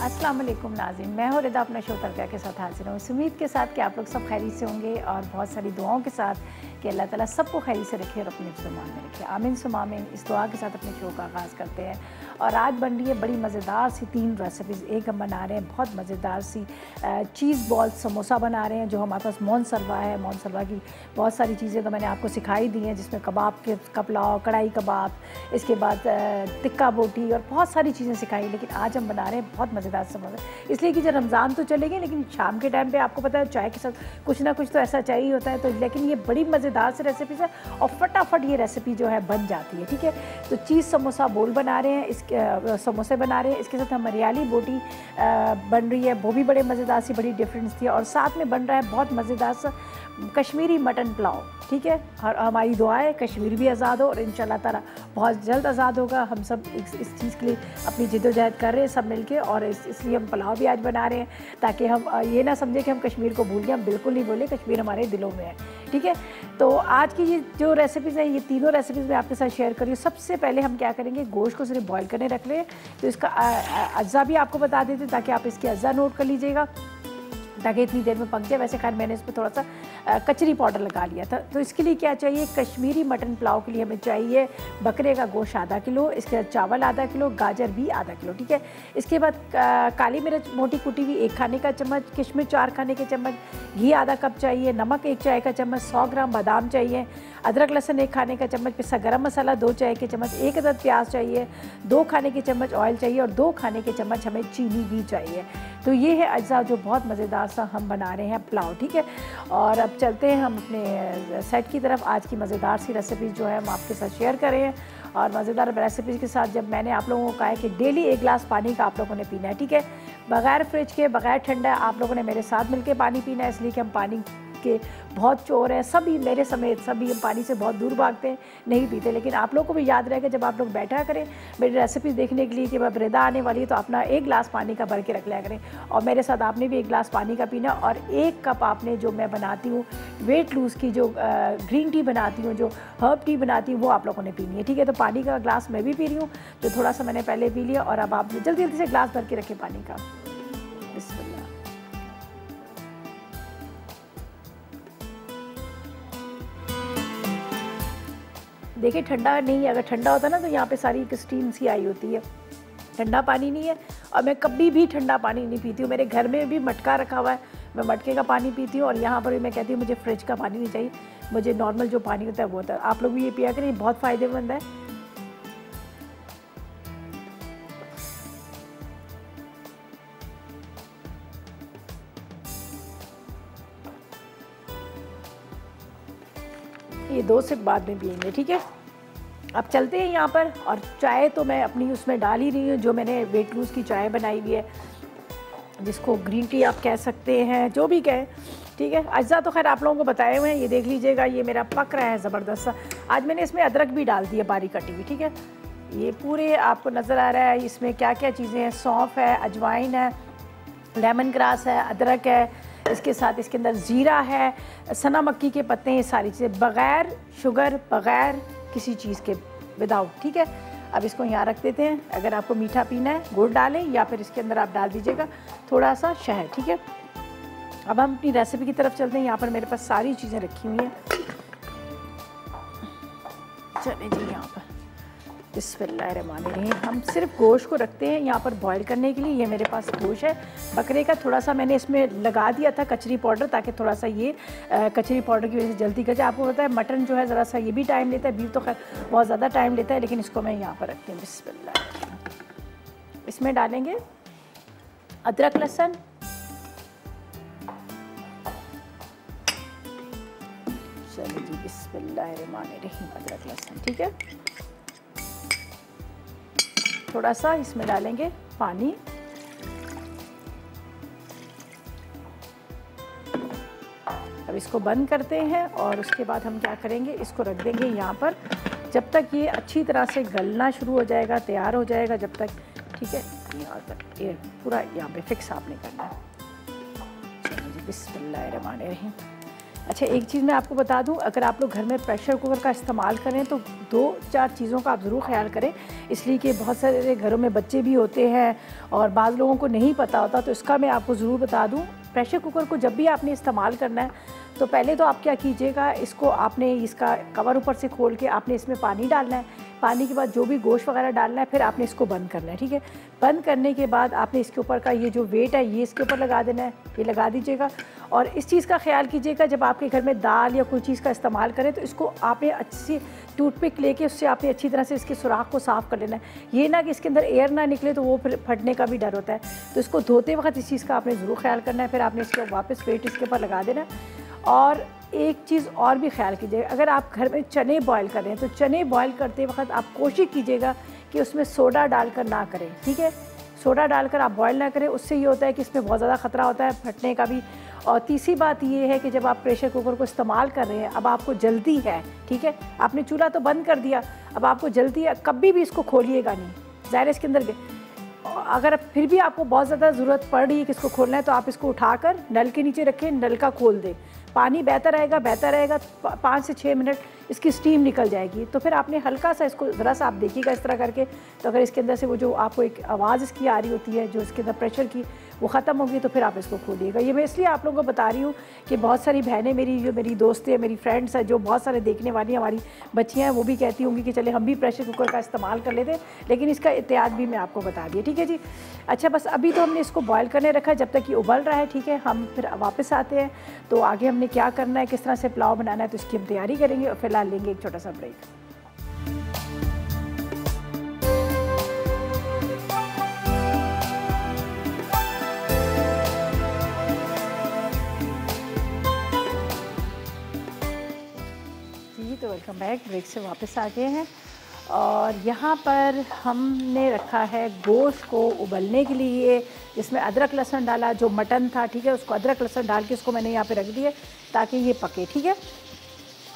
अस्सलाम वालेकुम नाज़रीन, मैं हूँ रिदा अपना शो तड़का के साथ हाजिर हूँ। इस उम्मीद के साथ कि आप लोग सब खैरियत से होंगे और बहुत सारी दुआओं के साथ कि अल्लाह ताला सबको खैरियत से रखे और अपने ज़ुबान में रखे। आमीन सुम आमीन। इस दुआ के साथ अपने शो का आगाज़ करते हैं और आज बन रही है बड़ी मज़ेदार सी 3 रेसिपीज़। एक हम बना रहे हैं बहुत मज़ेदार सी चीज़ बॉल समोसा बना रहे हैं, जो हमारे पास मोन सलवा है। मोन सलवा की बहुत सारी चीज़ें तो मैंने आपको सिखाई दी हैं, जिसमें कबाब के पुलाव, कढ़ाई कबाब, इसके बाद टिक्का बोटी और बहुत सारी चीज़ें सिखाई। लेकिन आज हम बना रहे हैं बहुत मज़ेदार समोसा, इसलिए कि जब रमज़ान तो चलेगी लेकिन शाम के टाइम पे आपको पता है चाय के साथ कुछ ना कुछ तो ऐसा चाहिए होता है। तो लेकिन ये बड़ी मज़ेदार से रेसिपीज़ है और फटाफट ये रेसिपी जो है बन जाती है। ठीक है, तो चीज़ समोसा बोल बना रहे हैं, इसके समोसे बना रहे हैं। इसके साथ हम हरियाली बोटी बन रही है, वो भी बड़े मज़ेदार सी, बड़ी डिफरेंस थी। और साथ में बन रहा है बहुत मज़ेदार सा कश्मीरी मटन पुलाव। ठीक है, और हमारी दुआ है कश्मीर भी आज़ाद हो और इंशाल्लाह ताला बहुत जल्द आज़ाद होगा। हम सब इस चीज़ के लिए अपनी जिद्दोजहद कर रहे हैं सब मिलके, और इसलिए हम पुलाव भी आज बना रहे हैं ताकि हम ये ना समझे कि हम कश्मीर को भूल गए। हम बिल्कुल नहीं बोले, कश्मीर हमारे दिलों में है। ठीक है, तो आज की ये जो रेसिपीज़ हैं, ये तीनों रेसिपीज़ मैं आपके साथ शेयर करी हूँ। सबसे पहले हम क्या करेंगे, गोश्त को सिर्फ बॉयल करने रख लें। तो इसका अज्जा भी आपको बता देते ताकि आप इसके अज्जा नोट कर लीजिएगा ताकि इतनी देर में पक जाए। वैसे खैर मैंने इसमें थोड़ा सा कचरी पाउडर लगा लिया था। तो इसके लिए क्या चाहिए, कश्मीरी मटन पुलाव के लिए हमें चाहिए बकरे का गोश्त आधा किलो, इसके बाद चावल आधा किलो, गाजर भी आधा किलो। ठीक है, इसके बाद काली मिर्च मोटी कुटी हुई 1 खाने का चम्मच, किशमिश 4 खाने के चम्मच, घी आधा कप चाहिए, नमक 1 चाय का चम्मच, 100 ग्राम बादाम चाहिए, अदरक लहसुन 1 खाने का चम्मच, पिसा गरम मसाला 2 चाय के चम्मच, 1 अदद प्याज चाहिए, 2 खाने के चम्मच ऑयल चाहिए और 2 खाने के चम्मच हमें चीनी भी चाहिए। तो ये है अज्जा जो बहुत मज़ेदार सा हम बना रहे हैं पुलाव। ठीक है, और अब चलते हैं हम अपने सेट की तरफ। आज की मज़ेदार सी रेसिपी जो है हम आपके साथ शेयर कर रहे हैं, और मज़ेदार रेसिपीज़ के साथ जब मैंने आप लोगों को कहा है कि डेली 1 गिलास पानी का आप लोगों ने पीना है। ठीक है, बग़ैर फ्रिज के, बग़ैर ठंडा, आप लोगों ने मेरे साथ मिलकर पानी पीना है, इसलिए कि हम पानी के बहुत चोर हैं सभी, मेरे समेत सभी। हम पानी से बहुत दूर भागते हैं, नहीं पीते। लेकिन आप लोगों को भी याद रहेगा जब आप लोग बैठा करें मेरी रेसिपीज़ देखने के लिए कि अब रिदा आने वाली है, तो अपना 1 गिलास पानी का भर के रख लिया करें। और मेरे साथ आपने भी 1 गिलास पानी का पीना, और 1 कप आपने जो मैं बनाती हूँ वेट लूज़ की जो ग्रीन टी बनाती हूँ, जो हर्ब टी बनाती हूँ, वो आप लोगों ने पीनी है। ठीक है, तो पानी का गिलास मैं भी पी रही हूँ, तो थोड़ा सा मैंने पहले पी लिया, और अब आप जल्दी जल्दी से गिलास भर के रखें पानी का। बिस्मिल्लाह। देखिए ठंडा नहीं है, अगर ठंडा होता ना तो यहाँ पे सारी एक स्टीम सी आई होती है। ठंडा पानी नहीं है, और मैं कभी भी ठंडा पानी नहीं पीती हूँ। मेरे घर में भी मटका रखा हुआ है, मैं मटके का पानी पीती हूँ, और यहाँ पर भी मैं कहती हूँ मुझे फ्रिज का पानी नहीं चाहिए, मुझे नॉर्मल जो पानी होता है वो होता है। आप लोग भी ये पिया करें, बहुत फ़ायदेमंद है। ये 2 सिप बाद में पिएंगे। ठीक है, अब चलते हैं यहाँ पर। और चाय तो मैं अपनी उसमें डाल ही रही हूँ, जो मैंने वेट लूज़ की चाय बनाई हुई है, जिसको ग्रीन टी आप कह सकते हैं, जो भी कहें। ठीक है, अज्जा तो खैर आप लोगों को बताए हुए हैं, ये देख लीजिएगा, ये मेरा पक रहा है ज़बरदस्त सा। आज मैंने इसमें अदरक भी डाल दी है बारीक कटी हुई। ठीक है, ये पूरे आपको नज़र आ रहा है इसमें क्या क्या चीज़ें हैं। सौंफ है, अजवाइन है, लेमन ग्रास है, अदरक है, इसके साथ इसके अंदर ज़ीरा है, सना मक्की के पत्ते हैं, ये सारी चीज़ें बग़ैर शुगर, बग़ैर किसी चीज़ के, विदाउट। ठीक है, अब इसको यहाँ रख देते हैं। अगर आपको मीठा पीना है गुड़ डालें, या फिर इसके अंदर आप डाल दीजिएगा थोड़ा सा शहद। ठीक है, अब हम अपनी रेसिपी की तरफ चलते हैं। यहाँ पर मेरे पास सारी चीज़ें रखी हुई हैं। चलें जी, यहाँ पर बिस्मिल्लाहिर्रहमानिर्रहीम। हम सिर्फ गोश्त को रखते हैं यहाँ पर बॉईल करने के लिए। ये मेरे पास गोश्त है बकरे का, थोड़ा सा मैंने इसमें लगा दिया था कचरी पाउडर, ताकि थोड़ा सा ये कचरी पाउडर की वजह से जल्दी कर जाए। आपको पता है मटन जो है ज़रा सा ये भी टाइम लेता है, बीफ तो खैर बहुत ज़्यादा टाइम लेता है, लेकिन इसको मैं यहाँ पर रखती हूँ। बिस्मिल्लाह। इसमें डालेंगे अदरक लहसुन, चलिए जी, बिस्मिल्लाहिर्रहमानिर्रहीम। अदरक लहसुन, ठीक है, थोड़ा सा इसमें डालेंगे पानी। अब इसको बंद करते हैं, और उसके बाद हम क्या करेंगे, इसको रख देंगे यहाँ पर जब तक ये अच्छी तरह से गलना शुरू हो जाएगा, तैयार हो जाएगा जब तक। ठीक है, यहाँ तक ये पूरा यहाँ पे फिक्स आपने करना है। चलो जी, बिस्मिल्लाहिर्रहमानिर्रहीम। अच्छा, एक चीज़ मैं आपको बता दूं, अगर आप लोग घर में प्रेशर कुकर का इस्तेमाल करें तो 2-4 चीज़ों का आप ज़रूर ख्याल करें, इसलिए कि बहुत सारे घरों में बच्चे भी होते हैं और बाज़ लोगों को नहीं पता होता, तो इसका मैं आपको ज़रूर बता दूं। प्रेशर कुकर को जब भी आपने इस्तेमाल करना है तो पहले तो आप क्या कीजिएगा, इसको आपने इसका कवर ऊपर से खोल के आपने इसमें पानी डालना है। पानी के बाद जो भी गोश्त वगैरह डालना है, फिर आपने इसको बंद करना है, ठीक है। बंद करने के बाद आपने इसके ऊपर का ये जो वेट है ये इसके ऊपर लगा देना है, ये लगा दीजिएगा। और इस चीज़ का ख्याल कीजिएगा, जब आपके घर में दाल या कोई चीज़ का इस्तेमाल करें तो इसको आपने अच्छी टूथपिक लेके उससे आपने अच्छी तरह से इसके सुराख को साफ़ कर लेना है। ये ना कि इसके अंदर एयर ना निकले, तो वो फिर फटने का भी डर होता है। तो इसको धोते वक्त इस चीज़ का आपने ज़रूर ख्याल करना है। फिर आपने इसके वापस वेट इसके ऊपर लगा देना है। और एक चीज़ और भी ख्याल कीजिएगा, अगर आप घर में चने बॉयल कर रहे हैं तो चने बॉयल करते वक्त आप कोशिश कीजिएगा कि उसमें सोडा डालकर ना करें, ठीक है। सोडा डालकर आप बॉयल ना करें, उससे ये होता है कि इसमें बहुत ज़्यादा ख़तरा होता है फटने का भी। और तीसरी बात ये है कि जब आप प्रेशर कुकर को इस्तेमाल कर रहे हैं, अब आपको जल्दी है, ठीक है, आपने चूल्हा तो बंद कर दिया, अब आपको जल्दी है, कभी भी इसको खोलिएगा नहीं, ज़ाहिर इसके अंदर अगर फिर भी आपको बहुत ज़्यादा ज़रूरत पड़ रही है कि इसको खोलना है, तो आप इसको उठाकर नल के नीचे रखें, नल का खोल दें, पानी बहता रहेगा 5 से 6 मिनट इसकी स्टीम निकल जाएगी। तो फिर आपने हल्का सा इसको ज़रा सा आप देखिएगा इस तरह करके, तो अगर इसके अंदर से वो जो आपको एक आवाज़ इसकी आ रही होती है जो इसके अंदर प्रेशर की, वो ख़त्म होगी, तो फिर आप इसको खोलिएगा। ये मैं इसलिए आप लोगों को बता रही हूँ कि बहुत सारी बहनें मेरी, जो मेरी दोस्तें हैं, मेरी फ्रेंड्स हैं, जो बहुत सारे देखने वाली हमारी बच्चियाँ हैं, वो भी कहती होंगी कि चले हम भी प्रेशर कुकर का इस्तेमाल कर लेते, लेकिन इसका एहतियात भी मैं आपको बता दिया, ठीक है जी। अच्छा, बस अभी तो हमने इसको बॉयल करने रखा है जब तक ये उबल रहा है, ठीक है। हम फिर वापस आते हैं, तो आगे हमने क्या करना है, किस तरह से पुलाव बनाना है, तो इसकी हम तैयारी करेंगे। और फिलहाल लेंगे एक छोटा सा ब्रेक। जी, तो वेलकम बैक, ब्रेक से वापस आ गए हैं। और यहाँ पर हमने रखा है गोश्त को उबलने के लिए, जिसमें अदरक लहसुन डाला, जो मटन था, ठीक है, उसको अदरक लहसुन डाल के इसको मैंने यहाँ पे रख दिया ताकि ये पके, ठीक है।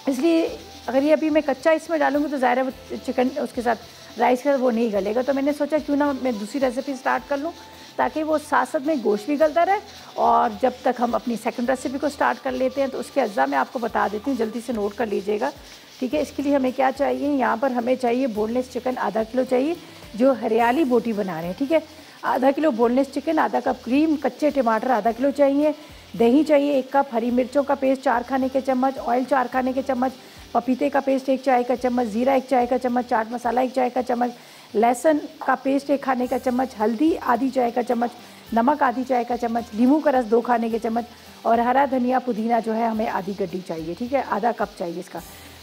इसलिए अगर ये अभी मैं कच्चा इसमें डालूंगी तो ज़ाहिर है चिकन उसके साथ राइस का वो नहीं गलेगा, तो मैंने सोचा क्यों ना मैं दूसरी रेसिपी स्टार्ट कर लूँ, ताकि वो साथ साथ में गोश्त भी गलता रहे। और जब तक हम अपनी सेकंड रेसिपी को स्टार्ट कर लेते हैं, तो उसके अज्जा मैं आपको बता देती हूँ, जल्दी से नोट कर लीजिएगा, ठीक है। इसके लिए हमें क्या चाहिए, यहाँ पर हमें चाहिए बोनलेस चिकन आधा किलो चाहिए, जो हरियाली बोटी बना रहे हैं, ठीक है। आधा किलो बोनलेस चिकन, आधा कप क्रीम, कच्चे टमाटर आधा किलो चाहिए, दही चाहिए 1 कप, हरी मिर्चों का पेस्ट 4 खाने के चम्मच, ऑयल 4 खाने के चम्मच, पपीते का पेस्ट 1 चाय का चम्मच, ज़ीरा 1 चाय का चम्मच, चाट मसाला 1 चाय का चम्मच, लहसुन का पेस्ट 1 खाने का चम्मच, हल्दी आधी चाय का चम्मच, नमक आधी चाय का चम्मच, नींबू का रस 2 खाने के चम्मच, और हरा धनिया पुदीना जो है हमें आधी गड्डी चाहिए, ठीक है, आधा कप चाहिए इसका।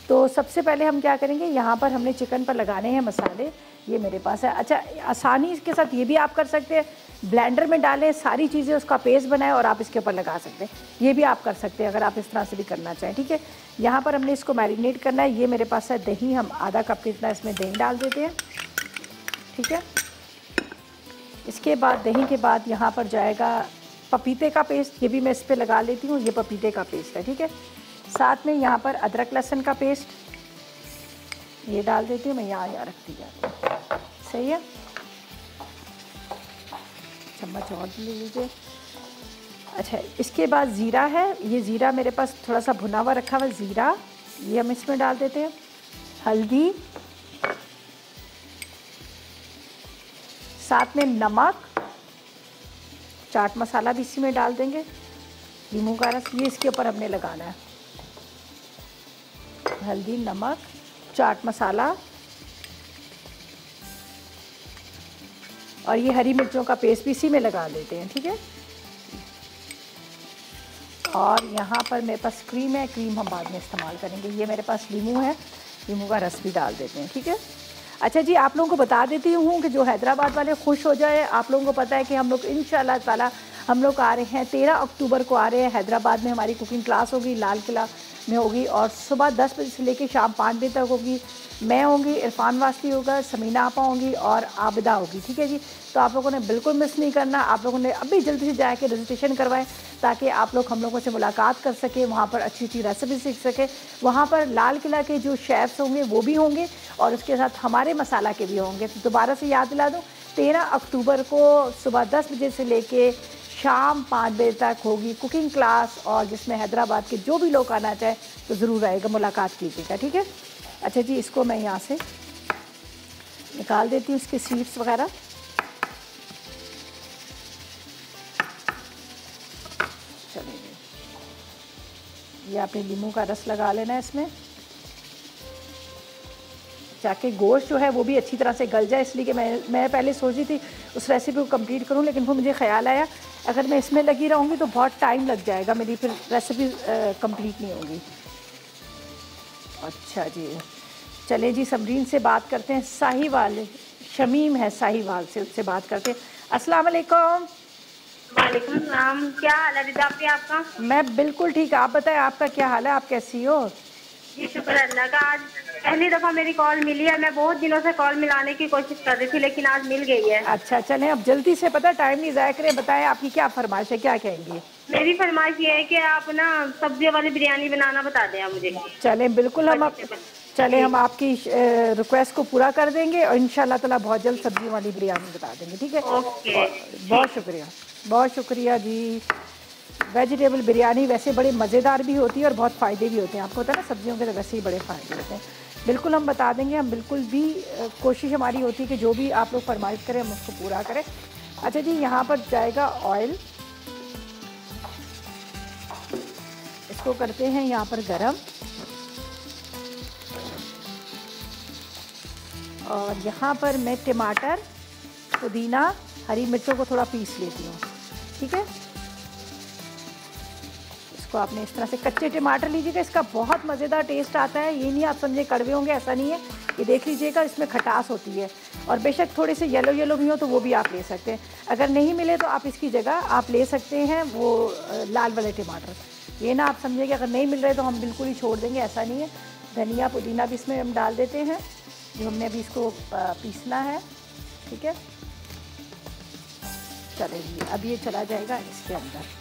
तो सबसे पहले हम क्या करेंगे, यहाँ पर हमने चिकन पर लगाने हैं मसाले, ये मेरे पास है। अच्छा, आसानी के साथ ये भी आप कर सकते हैं, ब्लेंडर में डालें सारी चीज़ें, उसका पेस्ट बनाएं और आप इसके ऊपर लगा सकते हैं, ये भी आप कर सकते हैं अगर आप इस तरह से भी करना चाहें, ठीक है। यहाँ पर हमने इसको मैरिनेट करना है, ये मेरे पास है दही, हम आधा कप कितना इसमें दही डाल देते हैं, ठीक है। इसके बाद दही के बाद यहाँ पर जाएगा पपीते का पेस्ट, ये भी मैं इस पर लगा लेती हूँ, ये पपीते का पेस्ट है, ठीक है। साथ में यहाँ पर अदरक लहसुन का पेस्ट ये डाल देती हूँ, मैं यहाँ रखती जाती हूँ, सही है। चम्मच और ले लीजिए। अच्छा, इसके बाद ज़ीरा है, ये ज़ीरा मेरे पास थोड़ा सा भुना हुआ रखा हुआ ज़ीरा, ये हम इसमें डाल देते हैं। हल्दी, साथ में नमक, चाट मसाला भी इसी में डाल देंगे, नींबू का रस, ये इसके ऊपर हमने लगाना है। हल्दी, नमक, चाट मसाला और ये हरी मिर्चों का पेस्ट भी इसी में लगा देते हैं, ठीक है। और यहाँ पर मेरे पास क्रीम है, क्रीम हम बाद में इस्तेमाल करेंगे। ये मेरे पास नींबू है, नींबू का रस भी डाल देते हैं, ठीक है। अच्छा जी, आप लोगों को बता देती हूँ कि जो हैदराबाद वाले खुश हो जाए, आप लोगों को पता है कि हम लोग इंशाअल्लाह ताला हम लोग आ रहे हैं 13 अक्टूबर को आ रहे हैं हैदराबाद में। हमारी कुकिंग क्लास होगी, लाल किला में होगी, और सुबह 10 बजे से लेकर शाम 5 बजे तक होगी। मैं होंगी, इरफान वास्ती होगा, समीना आपा होंगी और आबिदा होगी, ठीक है जी। तो आप लोगों ने बिल्कुल मिस नहीं करना, आप लोगों ने अभी जल्दी से जाके रजिस्ट्रेशन करवाएं ताकि आप लोग हम लोगों से मुलाकात कर सके, वहाँ पर अच्छी अच्छी रेसिपी सीख सके। वहाँ पर लाल किला के जो शेफ़्स होंगे वो भी होंगे और उसके साथ हमारे मसाला के भी होंगे। तो दोबारा से याद दिला दूँ, 13 अक्टूबर को सुबह 10 बजे से लेके शाम 5 बजे तक होगी कुकिंग क्लास, और जिसमें हैदराबाद के जो भी लोग आना चाहें तो ज़रूर आएगा, मुलाकात कीजिएगा, ठीक है। अच्छा जी, इसको मैं यहाँ से निकाल देती हूँ, इसके सीड्स वगैरह। चलिए, ये आपने नींबू का रस लगा लेना है इसमें, ताकि गोश्त जो है वो भी अच्छी तरह से गल जाए। इसलिए कि मैं पहले सोची थी उस रेसिपी को कंप्लीट करूं, लेकिन वो मुझे ख्याल आया अगर मैं इसमें लगी रहूँगी तो बहुत टाइम लग जाएगा, मेरी फिर रेसिपी कंप्लीट नहीं होगी। अच्छा जी, चले जी, समरीन से बात करते हैं। साहिवाल, शमीम है साहिवाल से, उससे बात करते हैं। अस्सलाम वालेकुम। वालेकुम सलाम, क्या हाल है रिदा आपी आपका? मैं बिल्कुल ठीक, आप बताएं आपका क्या हाल है, आप कैसी हो? जी शुक्र अल्लाह का। आज पहली दफ़ा मेरी कॉल मिली है, मैं बहुत दिनों से कॉल मिलाने की कोशिश कर रही थी लेकिन आज मिल गई है। अच्छा, चलें अब जल्दी से, पता टाइम नहीं ज़ाया करें, बताएं आपकी क्या फरमाइश है, क्या कहेंगी? मेरी फरमाइश ये है कि आप ना सब्जियों वाली बिरयानी बनाना बता दें आप मुझे। चलें बिल्कुल, हम आपकी रिक्वेस्ट को पूरा कर देंगे और इंशाल्लाह ताला बहुत जल्द सब्जी वाली बिरयानी बता देंगे, ठीक है। ओके, बहुत शुक्रिया, बहुत शुक्रिया जी। वेजिटेबल बिरयानी वैसे बड़े मज़ेदार भी होती है और बहुत फ़ायदे भी होते हैं, आपको पता है ना, सब्जियों के तो वैसे ही बड़े फ़ायदे होते हैं। बिल्कुल हम बता देंगे, हम बिल्कुल भी कोशिश हमारी होती है कि जो भी आप लोग फरमाइश करें हम उसको पूरा करें। अच्छा जी, यहाँ पर जाएगा ऑयल, इसको करते हैं यहाँ पर गरम, और यहाँ पर मैं टमाटर, पुदीना, हरी मिर्चों को थोड़ा पीस लेती हूँ, ठीक है। इसको आपने इस तरह से, कच्चे टमाटर लीजिएगा, इसका बहुत मज़ेदार टेस्ट आता है। ये नहीं आप समझे कड़वे होंगे, ऐसा नहीं है, ये देख लीजिएगा इसमें खटास होती है। और बेशक थोड़े से येलो येलो भी हो तो वो भी आप ले सकते हैं, अगर नहीं मिले तो आप इसकी जगह आप ले सकते हैं वो लाल वाले टमाटर। ये ना आप समझिए कि अगर नहीं मिल रहे तो हम बिल्कुल ही छोड़ देंगे, ऐसा नहीं है। धनिया पुदीना भी इसमें हम डाल देते हैं, जो हमने अभी इसको पीसना है, ठीक है। चलिए, अब ये चला जाएगा इसके अंदर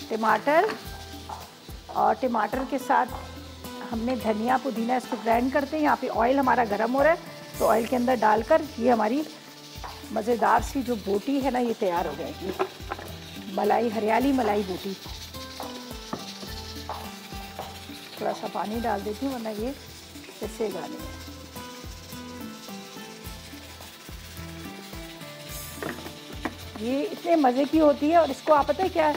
टमाटर, और टमाटर के साथ हमने धनिया पुदीना, इसको ग्राइंड करते हैं। यहाँ पे ऑयल हमारा गर्म हो रहा है, तो ऑयल के अंदर डालकर ये हमारी मज़ेदार सी जो बोटी है ना, ये तैयार हो जाएगी, मलाई, हरियाली मलाई बोटी। थोड़ा सा पानी डाल देती हूँ वरना ये पिसेगा नहीं। ये इतने मज़े की होती है, और इसको आप पता है क्या,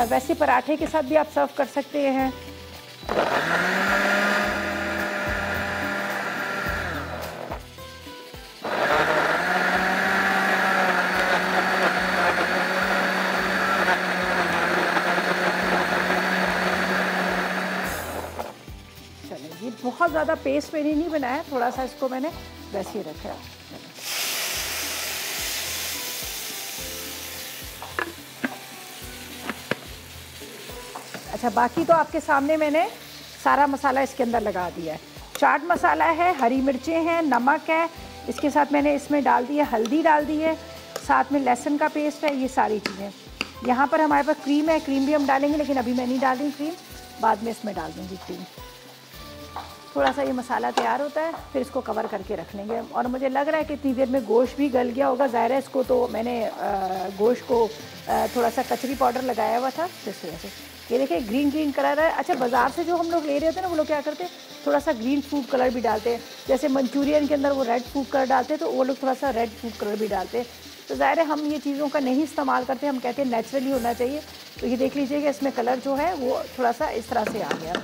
वैसे पराठे के साथ भी आप सर्व कर सकते हैं। चलिए, ये बहुत ज़्यादा पेस्ट मैंने नहीं बनाया, थोड़ा सा इसको मैंने वैसे ही रखा है। अच्छा, बाकी तो आपके सामने मैंने सारा मसाला इसके अंदर लगा दिया है। चाट मसाला है, हरी मिर्चें हैं, नमक है, इसके साथ मैंने इसमें डाल दी है हल्दी, डाल दी है, साथ में लहसुन का पेस्ट है, ये सारी चीज़ें। यहाँ पर हमारे पास क्रीम है, क्रीम भी हम डालेंगे, लेकिन अभी मैं नहीं डाल रही क्रीम, बाद में इसमें डाल दूँगी क्रीम। थोड़ा सा ये मसाला तैयार होता है, फिर इसको कवर करके रख लेंगे। और मुझे लग रहा है कि इतनी देर में गोश्त भी गल गया होगा, ज़ाहिर है इसको तो मैंने गोश्त को थोड़ा सा कचरी पाउडर लगाया हुआ था, जिस वजह से ये देखिए ग्रीन ग्रीन कलर है। अच्छा, बाज़ार से जो हम लोग ले रहे होते हैं ना, वो लोग क्या करते हैं, थोड़ा सा ग्रीन फूड कलर भी डालते हैं, जैसे मंचूरियन के अंदर वो रेड फूड कलर डालते हैं, तो वो लोग थोड़ा सा रेड फूड कलर भी डालते हैं। तो ज़ाहिर है हम ये चीज़ों का नहीं इस्तेमाल करते, हम कहते हैं नेचुरली होना चाहिए। तो ये देख लीजिएगा इसमें कलर जो है वो थोड़ा सा इस तरह से आ गया।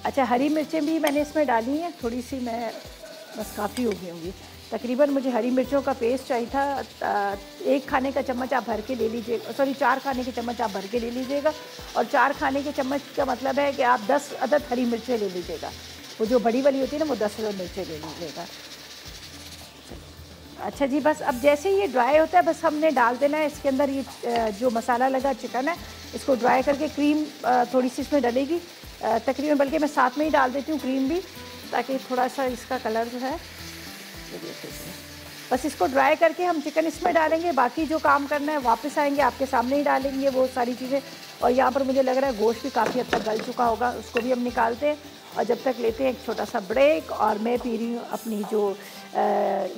अच्छा, हरी मिर्चें भी मैंने इसमें डाली हैं थोड़ी सी, मैं बस काफ़ी हो गई होंगी तकरीबन। मुझे हरी मिर्चों का पेस्ट चाहिए था, 1 खाने का चम्मच आप भर के ले लीजिएगा, सॉरी 4 खाने के चम्मच आप भर के ले लीजिएगा। और 4 खाने के चम्मच का मतलब है कि आप 10 अदद हरी मिर्चें ले लीजिएगा, वो जो बड़ी वाली होती है ना, वो 10 अदद मिर्चें ले लीजिएगा। अच्छा जी, बस अब जैसे ही ये ड्राई होता है, बस हमने डाल देना है इसके अंदर ये जो मसाला लगा चिकन है, इसको ड्राई करके क्रीम थोड़ी सी इसमें डलेगी तकरीबन, बल्कि मैं साथ में ही डाल देती हूँ क्रीम भी, ताकि थोड़ा सा इसका कलर जो है ये देखिए। बस इसको ड्राई करके हम चिकन इसमें डालेंगे, बाकी जो काम करना है वापस आएंगे आपके सामने ही डालेंगे वो सारी चीज़ें। और यहाँ पर मुझे लग रहा है गोश्त भी काफ़ी हद तक गल चुका होगा, उसको भी हम निकालते हैं। और जब तक लेते हैं एक छोटा सा ब्रेक, और मैं पी रही हूँ अपनी जो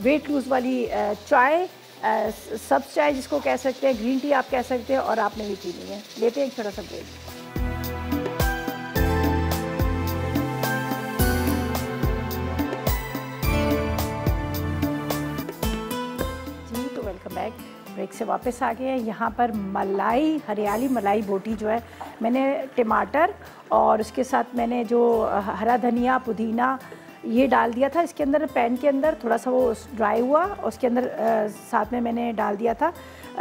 वेट लूज़ वाली चाय, सब्ज़ चाय जिसको कह सकते हैं, ग्रीन टी आप कह सकते हैं, और आपने भी पीनी है। लेते हैं एक छोटा सा ब्रेक। जी तो वेलकम बैक। ब्रेक से वापस आ गए हैं। यहाँ पर मलाई, हरियाली मलाई बोटी जो है, मैंने टमाटर और उसके साथ मैंने जो हरा धनिया, पुदीना ये डाल दिया था इसके अंदर, पैन के अंदर थोड़ा सा वो ड्राई हुआ, उसके अंदर साथ में मैंने डाल दिया था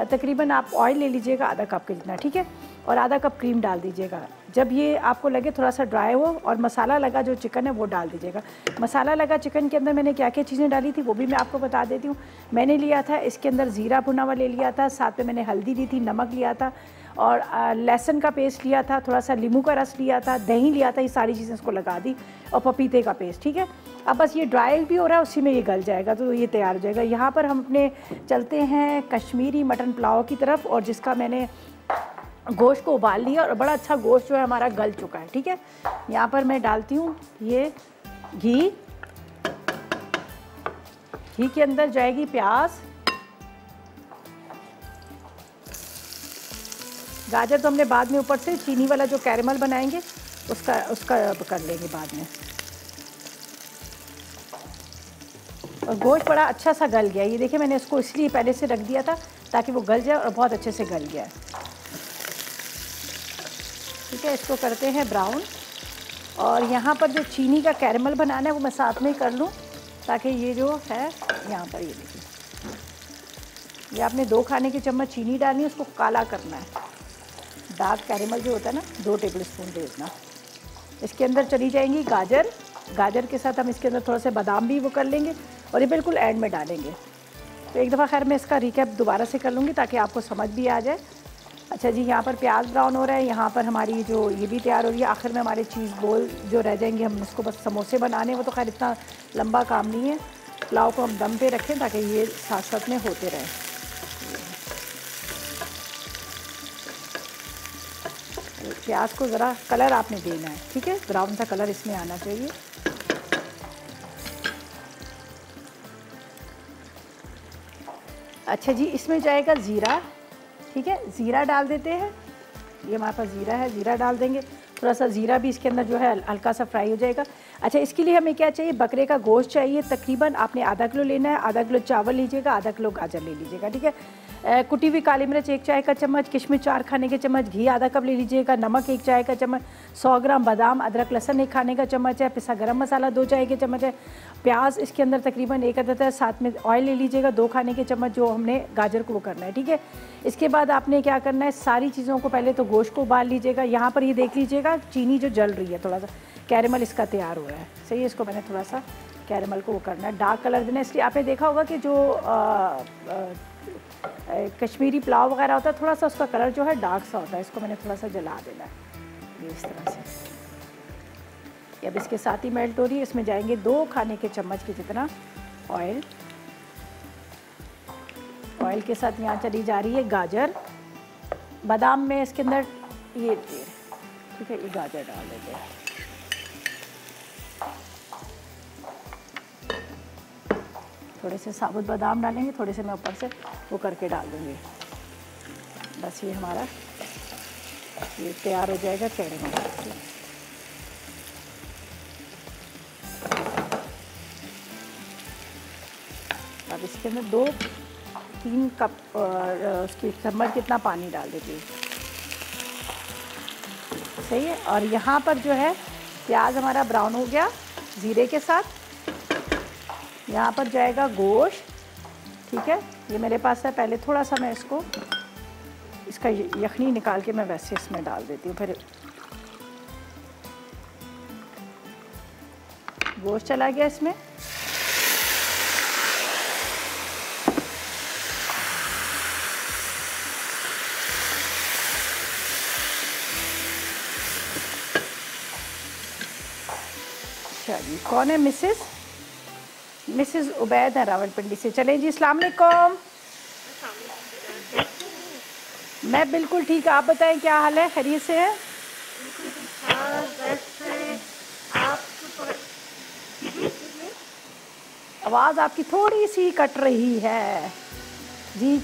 तकरीबन आप ऑयल ले लीजिएगा आधा कप के जितना, ठीक है, और आधा कप क्रीम डाल दीजिएगा। जब ये आपको लगे थोड़ा सा ड्राई हो और मसाला लगा जो चिकन है वो डाल दीजिएगा। मसाला लगा चिकन के अंदर मैंने क्या क्या चीज़ें डाली थी वो भी मैं आपको बता देती हूँ। मैंने लिया था इसके अंदर ज़ीरा भुना हुआ ले लिया था, साथ में मैंने हल्दी ली थी, नमक लिया था, और लहसुन का पेस्ट लिया था, थोड़ा सा नींबू का रस लिया था, दही लिया था, ये सारी चीज़ें इसको लगा दी, और पपीते का पेस्ट, ठीक है। अब बस ये ड्राई भी हो रहा है, उसी में ये गल जाएगा तो ये तैयार हो जाएगा। यहाँ पर हम अपने चलते हैं कश्मीरी मटन पुलाव की तरफ, और जिसका मैंने गोश्त को उबाल लिया और बड़ा अच्छा गोश्त जो है हमारा गल चुका है, ठीक है। यहाँ पर मैं डालती हूँ ये घी के अंदर जाएगी प्याज, गाजर तो हमने बाद में ऊपर से चीनी वाला जो कैरेमल बनाएंगे उसका कर लेंगे बाद में। और गोश्त बड़ा अच्छा सा गल गया, ये देखिए मैंने इसको इसलिए पहले से रख दिया था ताकि वो गल जाए, और बहुत अच्छे से गल गया है, ठीक है। इसको करते हैं ब्राउन, और यहाँ पर जो चीनी का कैरेमल बनाना है वो मैं साथ में ही कर लूँ ताकि ये जो है यहाँ पर ये देखिए, ये आपने 2 खाने के चम्मच चीनी डालनी है, उसको काला करना है। डार्क कैरेमल जो होता है ना 2 टेबल स्पून दे देना। इसके अंदर चली जाएंगी गाजर के साथ हम इसके अंदर थोड़ा से बादाम भी वो कर लेंगे, और ये बिल्कुल एंड में डालेंगे। तो एक दफ़ा खैर मैं इसका रिकैप दोबारा से कर लूँगी ताकि आपको समझ भी आ जाए। अच्छा जी, यहाँ पर प्याज ब्राउन हो रहा है, यहाँ पर हमारी जो ये भी तैयार हो रही है। आखिर में हमारे चीज़ बोल जो रह जाएंगे, हम इसको बस समोसे बनाने, वो तो खैर इतना लंबा काम नहीं है। पुलाव को हम दम पे रखें ताकि ये साथ साथ में होते रहें। प्याज को ज़रा कलर आपने देना है, ठीक है, ब्राउन सा कलर इसमें आना चाहिए। अच्छा जी, इसमें जाएगा ज़ीरा, ठीक है, ज़ीरा डाल देते हैं। ये हमारे पास ज़ीरा है, ज़ीरा डाल देंगे। थोड़ा सा ज़ीरा भी इसके अंदर जो है हल्का सा फ्राई हो जाएगा। अच्छा, इसके लिए हमें क्या चाहिए, बकरे का गोश्त चाहिए, तकरीबन आपने आधा किलो लेना है। आधा किलो चावल लीजिएगा, आधा किलो गाजर ले लीजिएगा, ठीक है। कुटी हुई काली मिर्च 1 चाय का चम्मच, किशमिश 4 खाने के चम्मच, घी आधा कप ले लीजिएगा, नमक 1 चाय का चम्मच, 100 ग्राम बादाम, अदरक लहसुन 1 खाने का चम्मच है, पिसा गरम मसाला 2 चाय के चम्मच है, प्याज इसके अंदर तकरीबन 1 अदद है, साथ में ऑयल ले लीजिएगा 2 खाने के चम्मच, जो हमने गाजर को वो करना है, ठीक है। इसके बाद आपने क्या करना है, सारी चीज़ों को पहले तो गोश्त को उबाल लीजिएगा। यहाँ पर ये देख लीजिएगा चीनी जो जल रही है, थोड़ा सा कैरेमल इसका तैयार हो रहा है, सही है। इसको मैंने थोड़ा सा कैरेमल को वो करना है, डार्क कलर देना है। इसलिए आपने देखा होगा कि जो कश्मीरी पुलाव वगैरह होता है, थोड़ा सा उसका कलर जो है डार्क सा होता है। इसको मैंने थोड़ा सा जला देना है, ये इस तरह से। अब इसके साथ ही मेल्ट हो रही है, इसमें जाएंगे 2 खाने के चम्मच के जितना ऑयल। ऑयल के साथ यहाँ चली जा रही है गाजर, बादाम में इसके अंदर ये, ठीक है, ये गाजर डाल देते हैं। थोड़े से साबुत बादाम डालेंगे, थोड़े से मैं ऊपर से वो करके डाल दूँगी। बस ये हमारा ये तैयार हो जाएगा कैरेमल। अब इसके अंदर 2-3 कप उसकी चम्मच कितना पानी डाल देती हूँ, सही है। और यहाँ पर जो है प्याज हमारा ब्राउन हो गया ज़ीरे के साथ। यहाँ पर जाएगा गोश्त, ठीक है, ये मेरे पास है। पहले थोड़ा सा मैं इसका यखनी निकाल के मैं वैसे इसमें डाल देती हूँ। फिर गोश्त चला गया इसमें। अच्छा जी, कौन है? मिसेस उबैद है रावलपिंडी से। चलें जी, अस्सलाम वालेकुम। मैं बिल्कुल ठीक, आप बताएं क्या हाल है, खैरियत से है? आवाज़ आपकी थोड़ी सी कट रही है। जी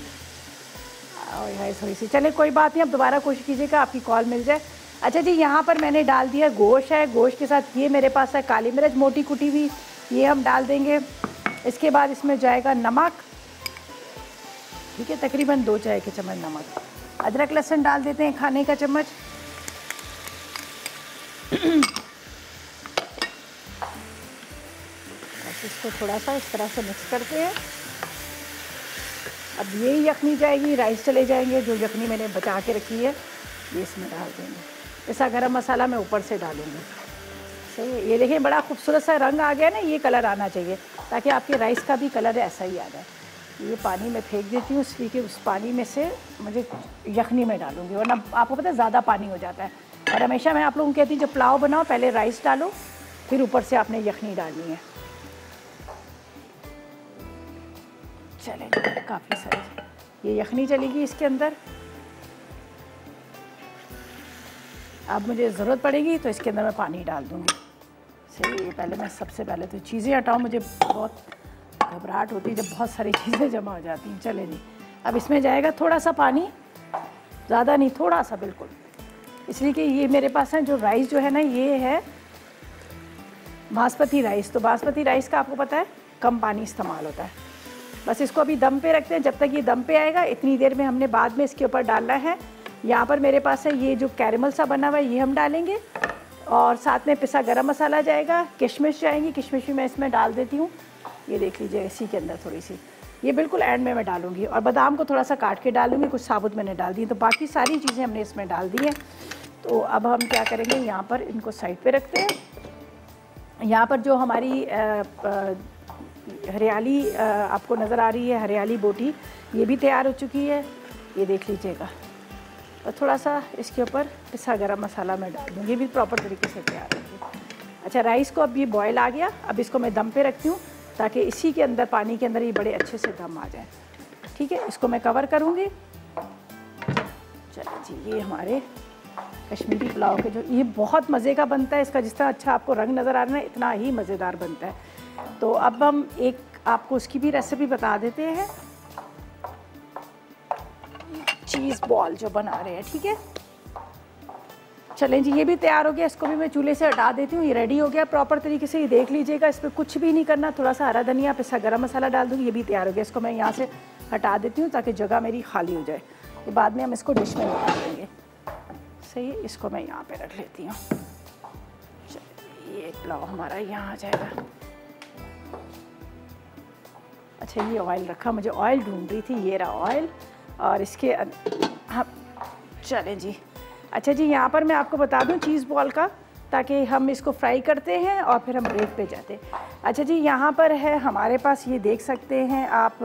थोड़ी सी, चले कोई बात नहीं, अब दोबारा कोशिश कीजिएगा आपकी कॉल मिल जाए। अच्छा जी, यहाँ पर मैंने डाल दिया गोश्त है, गोश्त के साथ ये मेरे पास है काली मिर्च मोटी कुटी हुई, ये हम डाल देंगे। इसके बाद इसमें जाएगा नमक, ठीक है, तकरीबन 2 चाय के चम्मच नमक। अदरक लहसुन डाल देते हैं खाने का चम्मच। बस इसको थोड़ा सा इस तरह से मिक्स करते हैं। अब ये यखनी जाएगी, राइस चले जाएंगे, जो यखनी मैंने बचा के रखी है ये इसमें डाल देंगे। ऐसा गरम मसाला मैं ऊपर से डालूंगी। सही है, ये देखिए बड़ा खूबसूरत सा रंग आ गया ना, ये कलर आना चाहिए ताकि आपके राइस का भी कलर ऐसा ही आ जाए। ये पानी में फेंक देती हूँ इसलिए कि उस पानी में से मुझे यखनी में डालूंगी, वरना आपको पता है ज़्यादा पानी हो जाता है। और हमेशा मैं आप लोगों को कहती हूँ जब पुलाव बनाओ पहले राइस डालो, फिर ऊपर से आपने यखनी डालनी है। चलें, काफ़ी सारी ये यखनी चलेगी इसके अंदर। अब मुझे ज़रूरत पड़ेगी तो इसके अंदर मैं पानी डाल दूँगी। सही है, पहले मैं सबसे पहले तो चीज़ें हटाऊँ, मुझे बहुत घबराहट होती है जब बहुत सारी चीज़ें जमा हो जाती हैं। चले जी, अब इसमें जाएगा थोड़ा सा पानी, ज़्यादा नहीं, थोड़ा सा बिल्कुल, इसलिए कि ये मेरे पास है जो राइस जो है ना, ये है बासमती राइस। तो बासमती राइस का आपको पता है कम पानी इस्तेमाल होता है। बस इसको अभी दम पे रखते हैं, जब तक ये दम पे आएगा इतनी देर में हमने बाद में इसके ऊपर डालना है। यहाँ पर मेरे पास है ये जो कैरेमल सा बना हुआ है, ये हम डालेंगे, और साथ में पिसा गरम मसाला जाएगा, किशमिश जाएंगी, किशमिश भी मैं इसमें डाल देती हूँ। ये देख लीजिए इसी के अंदर थोड़ी सी, ये बिल्कुल एंड में मैं डालूंगी, और बादाम को थोड़ा सा काट के डालूंगी, कुछ साबुत मैंने डाल दी। तो बाकी सारी चीज़ें हमने इसमें डाल दी हैं। तो अब हम क्या करेंगे, यहाँ पर इनको साइड पे रखते हैं। यहाँ पर जो हमारी हरियाली आपको नज़र आ रही है, हरियाली बोटी, ये भी तैयार हो चुकी है, ये देख लीजिएगा। और थोड़ा सा इसके ऊपर पिसा गरम मसाला मैं डाल दूँगी, ये भी प्रॉपर तरीके से तैयार होगी। अच्छा, राइस को अब ये बॉयल आ गया, अब इसको मैं दम पे रखती हूँ ताकि इसी के अंदर पानी के अंदर ये बड़े अच्छे से दम आ जाए। ठीक है, इसको मैं कवर करूँगी। चलिए जी, ये हमारे कश्मीरी पुलाव के जो ये बहुत मज़े का बनता है, इसका जिस तरह अच्छा आपको रंग नज़र आ रहा है इतना ही मज़ेदार बनता है। तो अब हम एक आपको उसकी भी रेसिपी बता देते हैं, चीज़ बॉल जो बना रहे हैं। ठीक है, चलें जी, ये भी तैयार हो गया, इसको भी मैं चूल्हे से हटा देती हूँ। ये रेडी हो गया प्रॉपर तरीके से, ये देख लीजिएगा, इस पर कुछ भी नहीं करना, थोड़ा सा हरा धनिया, पिसा गरम मसाला डाल दूँगी, ये भी तैयार हो गया। इसको मैं यहाँ से हटा देती हूँ ताकि जगह मेरी खाली हो जाए, ये बाद में हम इसको डिश में निकाल देंगे। सही है, इसको मैं यहाँ पे रख लेती हूँ। चलिए, ये पुलाव हमारा यहाँ आ जाएगा। अच्छा, ये ऑयल रखा, मुझे ऑयल ढूंढ रही थी, ये रहा ऑयल, और इसके हाँ चलें जी। अच्छा जी, यहाँ पर मैं आपको बता दूँ चीज़ बॉल का, ताकि हम इसको फ्राई करते हैं और फिर हम ब्रेक पे जाते हैं। अच्छा जी, यहाँ पर है हमारे पास, ये देख सकते हैं आप,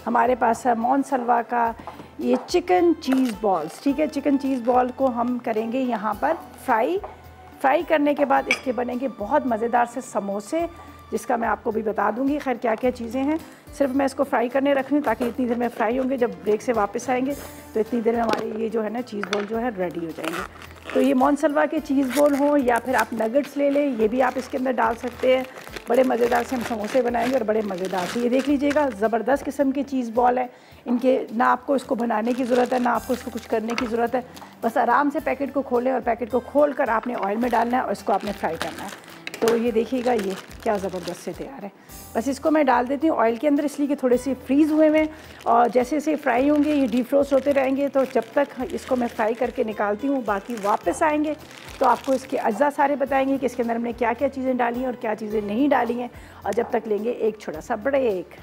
हमारे पास है मोनसलवा का ये चिकन चीज़ बॉल्स। ठीक है, चिकन चीज़ बॉल को हम करेंगे यहाँ पर फ्राई करने के बाद इसके बनेंगे बहुत मज़ेदार से समोसे, जिसका मैं आपको भी बता दूंगी। खैर क्या क्या चीज़ें हैं, सिर्फ मैं इसको फ्राई करने रख रही हूँ ताकि इतनी देर में फ्राई होंगे, जब ब्रेक से वापस आएंगे तो इतनी देर में हमारे ये जो है ना चीज़ बॉल जो है रेडी हो जाएंगे। तो ये मोनसलवा के चीज़ बॉल हों या फिर आप नगेट्स ले लें, ये भी आप इसके अंदर डाल सकते हैं। बड़े मज़ेदार से हम समोसे बनाएंगे और बड़े मज़ेदार से। ये देख लीजिएगा, ज़बरदस्त किस्म के चीज़ बॉल है। इनके ना आपको इसको बनाने की ज़रूरत है, ना आपको इसको कुछ करने की ज़रूरत है, बस आराम से पैकेट को खोलें और पैकेट को खोल कर आपने ऑयल में डालना है और इसको आपने फ्राई करना है। तो ये देखिएगा, ये क्या ज़बरदस्त से तैयार है। बस इसको मैं डाल देती हूँ ऑयल के अंदर, इसलिए कि थोड़े से फ्रीज़ हुए हैं, और जैसे जैसे फ्राई होंगे ये डीफ्रोस्ट होते रहेंगे। तो जब तक इसको मैं फ्राई करके निकालती हूँ, बाकी वापस आएंगे तो आपको इसके अज्जा सारे बताएंगे कि इसके अंदर हमने क्या क्या चीज़ें डाली हैं और क्या चीज़ें नहीं डाली हैं। और जब तक लेंगे एक छोटा सा ब्रेक।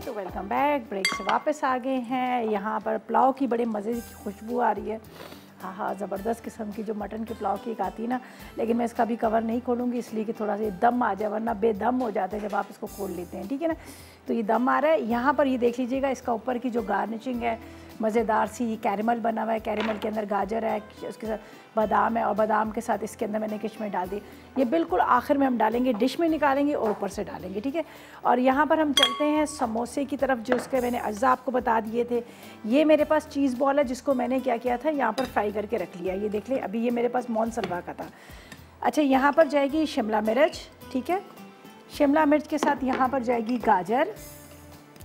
वेलकम बैक, ब्रेक से वापस आ गए हैं। यहाँ पर पुलाव की बड़े मज़े की खुशबू आ रही है। हाँ हाँ, ज़बरदस्त किस्म की जो मटन के पुलाव की एक आती है ना, लेकिन मैं इसका भी कवर नहीं खोलूँगी इसलिए कि थोड़ा सा दम आ जाए, वरना बेदम हो जाता है जब आप इसको खोल लेते हैं। ठीक है ना, तो ये दम आ रहा है। यहाँ पर ये देख लीजिएगा, इसका ऊपर की जो गार्निशिंग है मज़ेदार सी, कैरेमल बना हुआ है, कैरेमल के अंदर गाजर है, उसके साथ बादाम है, और बादाम के साथ इसके अंदर मैंने किशमिश डाल दी। ये बिल्कुल आखिर में हम डालेंगे, डिश में निकालेंगे और ऊपर से डालेंगे। ठीक है, और यहाँ पर हम चलते हैं समोसे की तरफ, जो उसके मैंने अज्जा आपको बता दिए थे। ये मेरे पास चीज़ बॉल है, जिसको मैंने क्या किया था, यहाँ पर फ्राई करके रख लिया। ये देख लें, अभी ये मेरे पास मोनसलवा का था। अच्छा, यहाँ पर जाएगी शिमला मिर्च, ठीक है। शिमला मिर्च के साथ यहाँ पर जाएगी गाजर।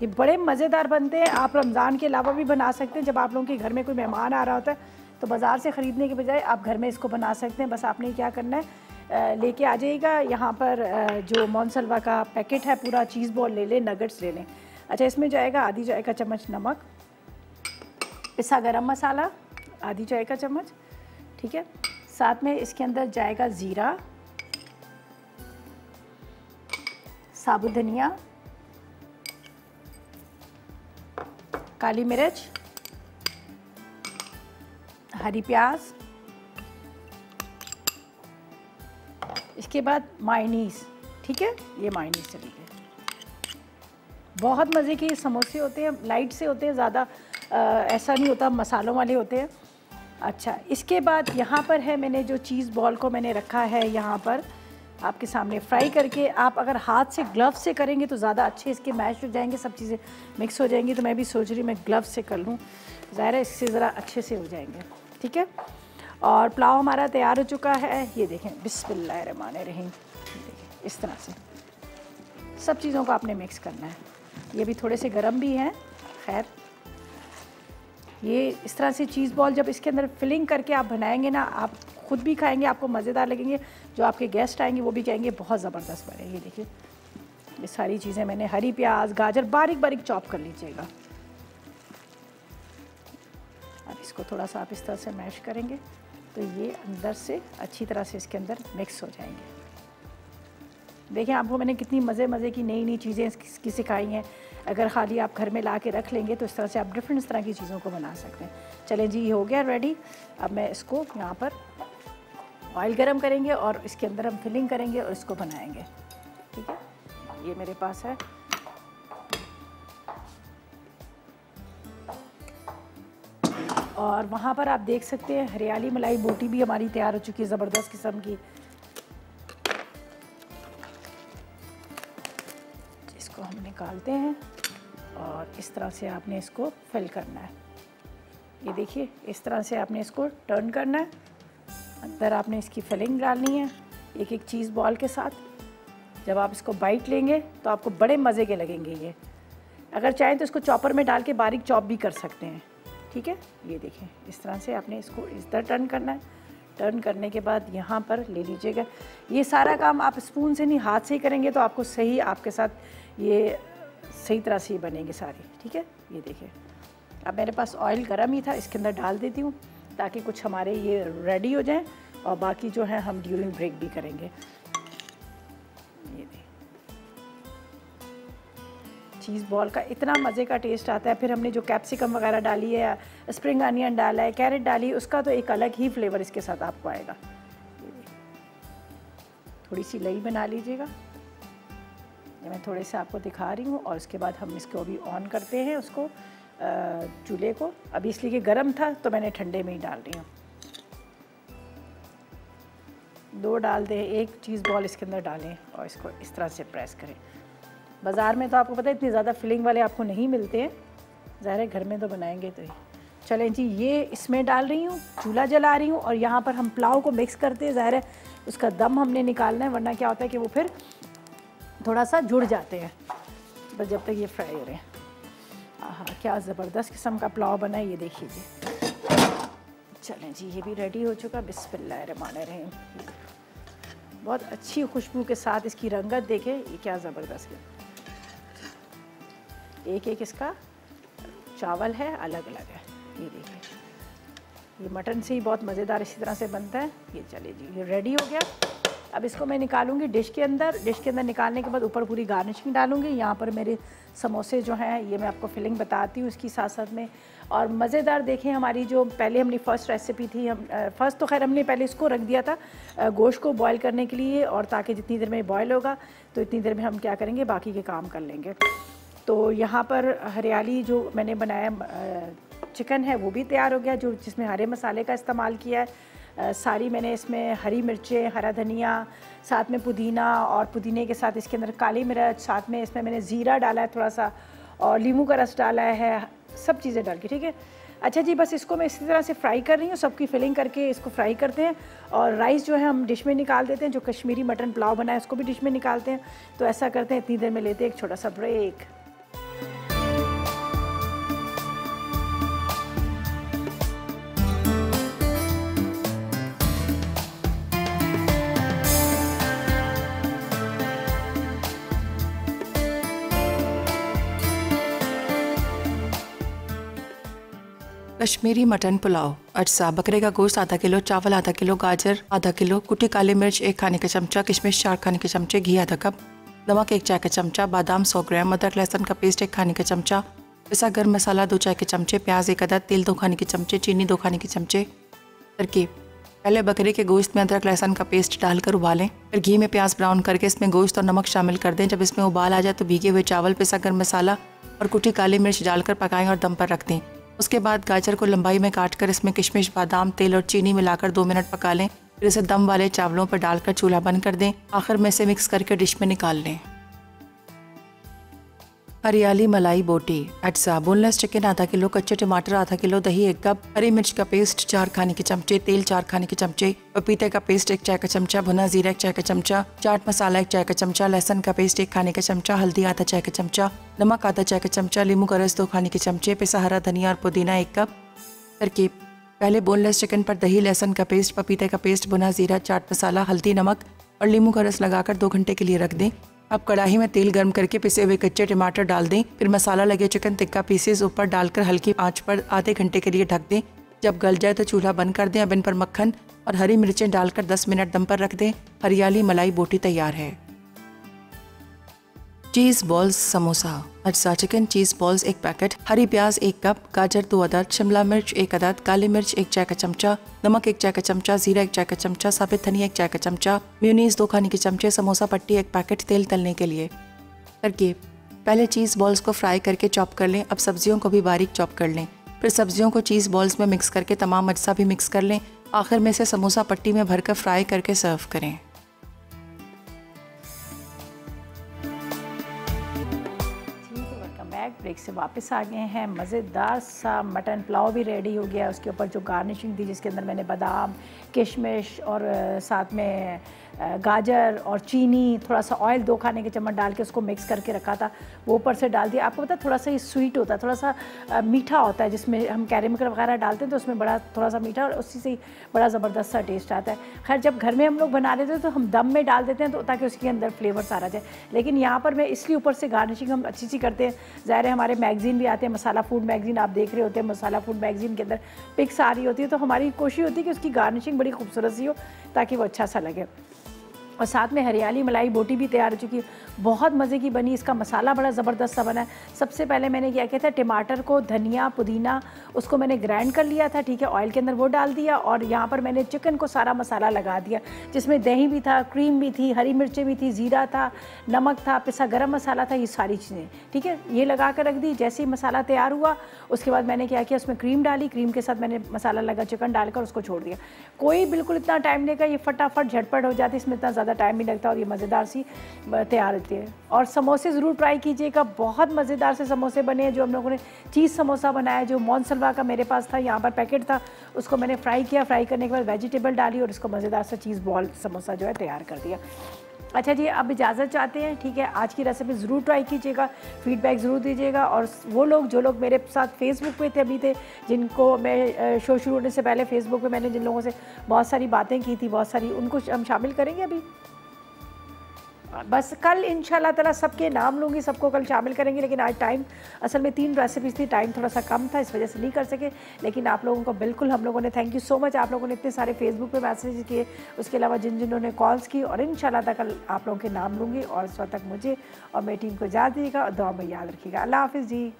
ये बड़े मज़ेदार बनते हैं, आप रमज़ान के अलावा भी बना सकते हैं। जब आप लोगों के घर में कोई मेहमान आ रहा होता है तो बाज़ार से ख़रीदने के बजाय आप घर में इसको बना सकते हैं। बस आपने क्या करना है, लेके आ जाइएगा यहाँ पर जो मोनसलवा का पैकेट है पूरा, चीज़ बॉल ले लें, नगेट्स ले लें। अच्छा, इसमें जाएगा आधी चाय का चम्मच नमक, पिसा गरम मसाला आधी चाय का चम्मच, ठीक है। साथ में इसके अंदर जाएगा ज़ीरा, साबुत धनिया, काली मिर्च, हरी प्याज, इसके बाद मायोनीज़, ठीक है। ये मायोनीज़ चलेगी। बहुत मज़े के समोसे होते हैं, लाइट से होते हैं, ज़्यादा ऐसा नहीं होता, मसालों वाले होते हैं। अच्छा, इसके बाद यहाँ पर है मैंने जो चीज़ बॉल को मैंने रखा है यहाँ पर आपके सामने फ्राई करके। आप अगर हाथ से ग्लव्स से करेंगे तो ज़्यादा अच्छे इसके मैश हो जाएंगे, सब चीज़ें मिक्स हो जाएंगी। तो मैं भी सोच रही मैं ग्लव्स से कर लूँ, ज़ाहिर है इससे ज़रा अच्छे से हो जाएंगे, ठीक है। और पुलाव हमारा तैयार हो चुका है, ये देखें, बिस्मिल्लाहिर्रहमानिर्रहीम। देखें इस तरह से सब चीज़ों को आपने मिक्स करना है। ये भी थोड़े से गर्म भी हैं, खैर ये इस तरह से चीज़ बॉल जब इसके अंदर फिलिंग करके आप बनाएंगे ना, आप खुद भी खाएंगे, आपको मज़ेदार लगेंगे, जो आपके गेस्ट आएंगे वो भी कहेंगे बहुत ज़बरदस्त बने। ये देखिए, ये सारी चीज़ें मैंने, हरी प्याज, गाजर बारीक बारीक चॉप कर लीजिएगा। अब इसको थोड़ा सा आप इस तरह से मैश करेंगे तो ये अंदर से अच्छी तरह से इसके अंदर मिक्स हो जाएंगे। देखें, आपको मैंने कितनी मज़े की नई नई चीज़ें इसकी सिखाई हैं। अगर खाली आप घर में ला के रख लेंगे तो इस तरह से आप डिफरेंट तरह की चीज़ों को बना सकते हैं। चलें जी, ये हो गया रेडी। अब मैं इसको यहाँ पर ऑयल गरम करेंगे और इसके अंदर हम फिलिंग करेंगे और इसको बनाएंगे, ठीक है। ये मेरे पास है, और वहाँ पर आप देख सकते हैं हरियाली मलाई बोटी भी हमारी तैयार हो चुकी है, ज़बरदस्त किस्म की। इसको हम निकालते हैं और इस तरह से आपने इसको फिल करना है। ये देखिए, इस तरह से आपने इसको टर्न करना है, अंदर आपने इसकी फिलिंग डालनी है एक एक चीज़ बॉल के साथ। जब आप इसको बाइट लेंगे तो आपको बड़े मज़े के लगेंगे ये। अगर चाहें तो इसको चॉपर में डाल के बारीक चॉप भी कर सकते हैं, ठीक है। ये देखें, इस तरह से आपने इसको इस तरह टर्न करना है। टर्न करने के बाद यहाँ पर ले लीजिएगा। ये सारा काम आप स्पून से नहीं, हाथ से ही करेंगे तो आपको सही, आपके साथ ये सही तरह से ही बनेंगे सारी, ठीक है। ये देखिए, अब मेरे पास ऑयल गर्म ही था, इसके अंदर डाल देती हूँ ताकि कुछ हमारे ये रेडी हो जाएं और बाकी जो है हम ड्यूरिंग ब्रेक भी करेंगे। ये देख, चीज़ बॉल का इतना मज़े का टेस्ट आता है। फिर हमने जो कैप्सिकम वगैरह डाली है, स्प्रिंग अनियन डाला है, कैरेट डाली है, उसका तो एक अलग ही फ्लेवर इसके साथ आपको आएगा। थोड़ी सी लई बना लीजिएगा, ये मैं थोड़े से आपको दिखा रही हूँ। और उसके बाद हम इसको अभी ऑन करते हैं, उसको चूल्हे को। अभी इसलिए कि गर्म था तो मैंने ठंडे में ही डाल रही हूँ। 2 डाल दें, एक चीज़ बॉल इसके अंदर डालें और इसको इस तरह से प्रेस करें। बाज़ार में तो आपको पता है इतनी ज़्यादा फिलिंग वाले आपको नहीं मिलते हैं, ज़ाहिर है घर में तो बनाएंगे तो ही। चलें जी, ये इसमें डाल रही हूँ, चूल्हा जला रही हूँ और यहाँ पर हम पुलाव को मिक्स करते हैं। ज़ाहिर है उसका दम हमने निकालना है, वरना क्या होता है कि वो फिर थोड़ा सा जुड़ जाते हैं, बस जब तक ये फ्राई हो रहे हैं। हाँ, क्या ज़बरदस्त किस्म का पुलाव बना है, ये देखिए जी। चलें जी, ये भी रेडी हो चुका। बिस्मिल्लाहिर्रहमानिर्रहीम। बहुत अच्छी खुशबू के साथ इसकी रंगत देखें, ये क्या ज़बरदस्त है। एक एक इसका चावल है, अलग अलग है। ये देखिए, ये मटन से ही बहुत मज़ेदार इसी तरह से बनता है। ये चलिए जी, ये रेडी हो गया। अब इसको मैं निकालूंगी डिश के अंदर। डिश के अंदर निकालने के बाद ऊपर पूरी गार्निशिंग डालूंगी। यहाँ पर मेरे समोसे जो हैं, ये मैं आपको फिलिंग बताती हूँ इसकी साथ साथ में। और मज़ेदार देखें, हमारी जो पहले हमने फ़र्स्ट रेसिपी थी, हम फ़र्स्ट तो खैर हमने पहले इसको रख दिया था गोश्त को बॉयल करने के लिए, और ताकि जितनी देर में बॉयल होगा तो इतनी देर में हम क्या करेंगे, बाकी के काम कर लेंगे। तो यहाँ पर हरियाली जो मैंने बनाया चिकन है वो भी तैयार हो गया, जो जिसमें हरे मसाले का इस्तेमाल किया है। सारी मैंने इसमें हरी मिर्चें, हरा धनिया, साथ में पुदीना, और पुदीने के साथ इसके अंदर काली मिर्च, साथ में इसमें मैंने ज़ीरा डाला है थोड़ा सा, और नींबू का रस डाला है, सब चीज़ें डाल के, ठीक है। अच्छा जी, बस इसको मैं इसी तरह से फ्राई कर रही हूँ, सबकी फिलिंग करके इसको फ्राई करते हैं। और राइस जो है हम डिश में निकाल देते हैं, जो कश्मीरी मटन पुलाव बना है उसको भी डिश में निकालते हैं। तो ऐसा करते हैं, इतनी देर में लेते हैं एक छोटा सा ब्रेक। कश्मीरी मटन पुलाव। अज्जा: बकरे का गोश्त आधा किलो, चावल आधा किलो, गाजर आधा किलो, कुटी काली मिर्च 1 खाने का चमचा, किशमिश 4 खाने के चमचे, घी आधा कप, नमक 1 चाय का चमचा, बादाम 100 ग्राम, अदरक लहसुन का पेस्ट 1 खाने का चमचा, पिसा गर्म मसाला 2 चाय के चमचे, प्याज 1 अदद, तेल 2 खाने के चमचे, चीनी 2 खाने के चमचे। तरकीब: पहले बकरे के गोश्त में अदरक लहसुन का पेस्ट डालकर उबालें, फिर घी में प्याज ब्राउन करके इसमें गोश्त और नमक शामिल कर दें। जब इसमें उबाल आ जाए तो भीगे हुए चावल, पिसा गर्म मसाला और कुटी काली मिर्च डालकर पकाएं और दम पर रख दें। उसके बाद गाजर को लंबाई में काटकर इसमें किशमिश, बादाम, तेल और चीनी मिलाकर 2 मिनट पका लें। फिर इसे दम वाले चावलों पर डालकर चूल्हा बंद कर दें। आखिर में इसे मिक्स करके डिश में निकाल लें। हरियाली मलाई बोटी। अज्जा: बोनलेस चिकन आधा किलो, कच्चे टमाटर आधा किलो, दही 1 कप, हरी मिर्च का पेस्ट 4 खाने के चमचे, तेल 4 खाने के चमचे, पपीते का पेस्ट 1 चाय का चमचा, भुना जीरा 1 चाय का चमचा, चाट मसाला 1 चाय का चमचा, लहसुन का पेस्ट 1 खाने का चमचा, हल्दी आधा चाय का चमचा, नमक आधा चाय का चमचा, लींबू का रस 2 खाने के चमचे, पिसा हरा धनिया और पुदीना 1 कप। तरकीब: पहले बोनलेस चिकन पर दही, लहसुन का पेस्ट, पपीते का पेस्ट, भुना जीरा, चाट मसाला, हल्दी, नमक और लींबू का रस लगाकर 2 घंटे के लिए रख दें। अब कढ़ाई में तेल गर्म करके पिसे हुए कच्चे टमाटर डाल दें। फिर मसाला लगे चिकन टिक्का पीसेस ऊपर डालकर हल्की आंच पर आधे घंटे के लिए ढक दें। जब गल जाए तो चूल्हा बंद कर दें। अब इन पर मक्खन और हरी मिर्चें डालकर 10 मिनट दम पर रख दें। हरियाली मलाई बोटी तैयार है। चीज़ बॉल्स समोसा। अज्जा: चिकन चीज़ बॉल्स 1 पैकेट, हरी प्याज 1 कप, गाजर 2 अदद, शिमला मिर्च 1 अदद, काली मिर्च 1 चाय का चमचा, नमक 1 चाय का चमचा, जीरा 1 चाय का चमचा, साबित धनिया 1 चाय का चमचा, मेयोनीज 2 खाने के चमचे, समोसा पट्टी 1 पैकेट, तेल तलने के लिए। तरकीब: पहले चीज़ बॉल्स को फ्राई करके चॉप कर लें। अब सब्जियों को भी बारीक चॉप कर लें। फिर सब्जियों को चीज़ बॉल्स में मिक्स करके तमाम अज्जा भी मिक्स कर लें। आखिर में से समोसा पट्टी में भरकर फ्राई करके सर्व करें। ब्रेक से वापस आ गए हैं। मज़ेदार सा मटन पुलाव भी रेडी हो गया। उसके ऊपर जो गार्निशिंग थी, जिसके अंदर मैंने बादाम, किशमिश और साथ में गाजर और चीनी, थोड़ा सा ऑयल 2 खाने के चम्मच डाल के उसको मिक्स करके रखा था, वो ऊपर से डाल दिया। आपको पता है थोड़ा सा ये स्वीट होता है, थोड़ा सा मीठा होता है, जिसमें हम कैरेमल वगैरह डालते हैं तो उसमें बड़ा थोड़ा सा मीठा और उसी से बड़ा ज़बरदस्त सा टेस्ट आता है। खैर, जब घर में हम लोग बना लेते हैं तो हम दम में डाल देते हैं तो ताकि उसके अंदर फ्लेवर सारा जाए। लेकिन यहाँ पर मैं इसलिए ऊपर से गार्निशिंग हम अच्छी सी करते हैं। ज़ाहिर है हमारे मैगज़ीन भी आते हैं, मसाला फूड मैगज़ीन आप देख रहे होते हैं, मसाला फूड मैगज़ीन के अंदर पिक्स आ रही होती है, तो हमारी कोशिश होती है कि उसकी गार्निशिंग बड़ी खूबसूरत सी हो ताकि वो अच्छा सा लगे। और साथ में हरियाली मलाई बोटी भी तैयार हो चुकी है, बहुत मज़े की बनी। इसका मसाला बड़ा ज़बरदस्त सा बना है। सबसे पहले मैंने क्या किया था, टमाटर को, धनिया, पुदीना, उसको मैंने ग्राइंड कर लिया था, ठीक है, ऑयल के अंदर वो डाल दिया। और यहाँ पर मैंने चिकन को सारा मसाला लगा दिया, जिसमें दही भी था, क्रीम भी थी, हरी मिर्चें भी थी, ज़ीरा था, नमक था, पिसा गरम मसाला था, ये सारी चीज़ें, ठीक है, ये लगा कर रख दी। जैसे ही मसाला तैयार हुआ उसके बाद मैंने क्या किया, उसमें क्रीम डाली, क्रीम के साथ मैंने मसाला लगा चिकन डालकर उसको छोड़ दिया। कोई बिल्कुल इतना टाइम नहीं लगा, ये फटाफट झटपट हो जाती, इसमें इतना ज़्यादा टाइम नहीं लगता और ये मज़ेदार सी तैयार होती है। और समोसे ज़रूर ट्राई कीजिएगा, बहुत मज़ेदार से समोसे बने हैं। जो हम लोगों ने चीज़ समोसा बनाया, जो मोनसलवा का मेरे पास था, यहाँ पर पैकेट था, उसको मैंने फ्राई किया, फ्राई करने के बाद वेजिटेबल डाली और इसको मज़ेदार सा चीज़ बॉल समोसा जो है तैयार कर दिया। अच्छा जी, अब इजाज़त चाहते हैं, ठीक है। आज की रेसिपी ज़रूर ट्राई कीजिएगा, फीडबैक ज़रूर दीजिएगा। और वो लोग जो लोग मेरे साथ फेसबुक पे थे अभी थे, जिनको मैं शो शुरू होने से पहले फेसबुक पे मैंने जिन लोगों से बहुत सारी बातें की थी, बहुत सारी, उनको हम शामिल करेंगे अभी। बस कल इंशाल्लाह ताला सबके नाम लूँगी, सबको कल शामिल करेंगे। लेकिन आज टाइम, असल में 3 रेसिपीज़ थी, टाइम थोड़ा सा कम था, इस वजह से नहीं कर सके। लेकिन आप लोगों को बिल्कुल, हम लोगों ने थैंक यू सो मच, आप लोगों ने इतने सारे फेसबुक पे मैसेज किए, उसके अलावा जिन्होंने कॉल्स की। और इंशाल्लाह ताला कल आप लोगों के नाम लूँगी। और इस वक्त तक मुझे और मेरी टीम को इजाज़त दीजिएगा और दुआ में याद रखिएगा। अल्लाह हाफ़िज़ जी।